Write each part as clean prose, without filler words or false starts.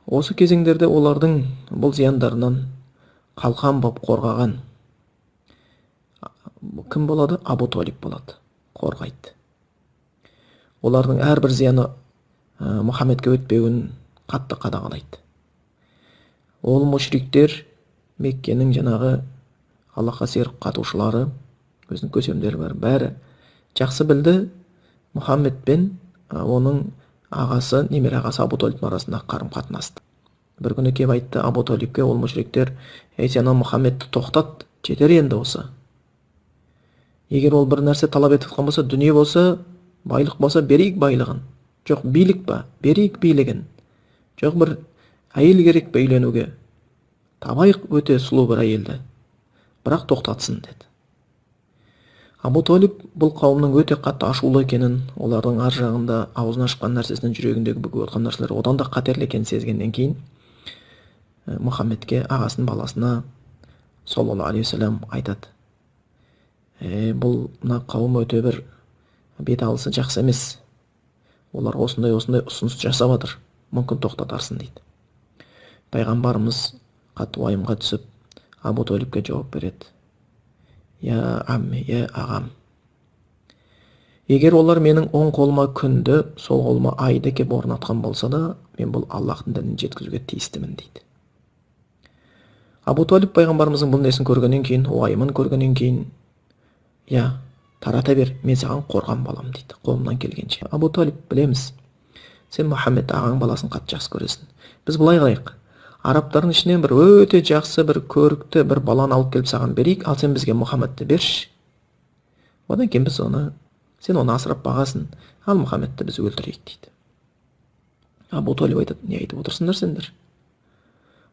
Осы кезеңдерде олардың бұл зияндарынан қалқан боп қорғаған кім болады? Абу Талиб болады, қорғайды. Олардың әрбір зияны Мұхаммедке өтпеуін қатты қадағалайды. Ол мүшриктер, Меккенің жаңағы Аллахқа серік қатушылары, өзінің көсемдері бар, бәрі жақсы білді Мұхаммед пен оның ағасы, немере ағасы Абу Талибтің арасындағы қарым-қатынасты. Бір күні келіп айтты Абу Талибке ол мүшриктер: "Ей сен Мұхаммедті тоқтат, жетер енді осы. Егер ол бір нәрсе талап етіп жатқан болса, дүние болса, байлық болса, берейік байлығын. Жоқ, билік па, берейік билігін. Жоқ, бір әйел керек пе үйленуге, табайық өте сұлу бір әйелді, бірақ тоқтатсын" деді. Абу Талиб бұл қауымның өте қатты ашулы екенін, олардың ар жағында аузынан шыққан нәрсесінен жүрегіндегі бүгіп отқан нәрселер одан да қатерлі екенін сезгеннен кейін Мұхаммедке, ағасының баласына саллаллаху алейхи уассалам айтады: бұл мына қауым өте бір бет алысы жақсы емес. Олар осындай ұсыныс жасап жатыр, мүмкін тоқтатарсың дейді. Пайғамбарымыз қатты уайымға түсіп, Абу Талибке жауап береді: "Я амми, я ағам, егер олар менің оң қолыма күнді, сол қолыма айды кеп орнатқан болса да, мен бұл Аллахтың дінін жеткізуге тиістімін" дейді. Абу Талиб пайғамбарымыздың бұл несін көргеннен кейін, уайымын көргеннен кейін: "Я, тарата бер, мен саған қорған балам" дейді, қолымнан келгенше. Абу Талиб, білеміз, сен Мұхаммед ағаң баласын қатты жақсы көресің. Біз былай қылайық, арабтардың ішінен бір өте жақсы, бір көрікті бір баланы алып келіп саған берейік, ал сен бізге Мұхаммедті берші. Одан кейін біз сен оны асырап бағасын, ал Мұхаммедті біз өлтірейік дейді. Абу Талиб айтады: "Не айтып отырсыңдар сендер?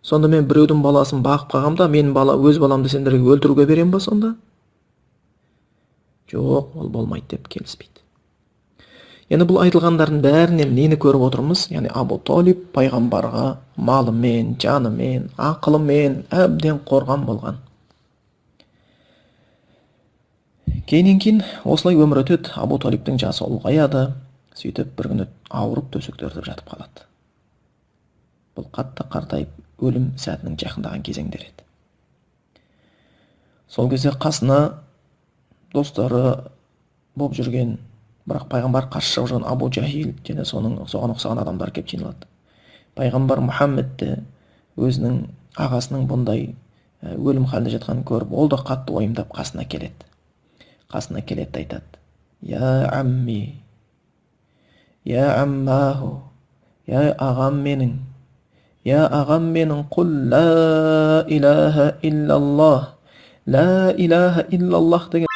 Сонда мен біреудің баласын бағып қалғамда, мен өз баламды сендерге өлтіруге берем ба сонда?" Жоқ, ол болмайды деп келіспейді. Яғни бұл айтылғандардың бәрінен нені көріп отырмыз? Яғни Абу Талиб пайғамбарға малымен, жанымен, ақылымен әбден қорған болған. Кейіннен кейін осылай өмір өтеді. Абу Талибтің жасы ұлғаяды. Сөйтіп бір күні ауырып төсекте жатып қалады. Бұл қатты қартайып өлім сәтінің жақындаған кезеңдер еді. Сол кезде қасына достары болып жүрген, бірақ пайғамбар қарсы шығып жүрген Абу Жахил және соған ұқсаған адамдар келіп жиналады. Пайғамбар Мұхаммедті өзінің ағасының бұндай өлім халінде жатқанын көріп, ол да қатты уайымдап қасына келеді. Айтады: "Я амми, я аммаху, я ағам менің, я ағам менің, құл ла илаха иллаллах, ла илаха иллаллах" деген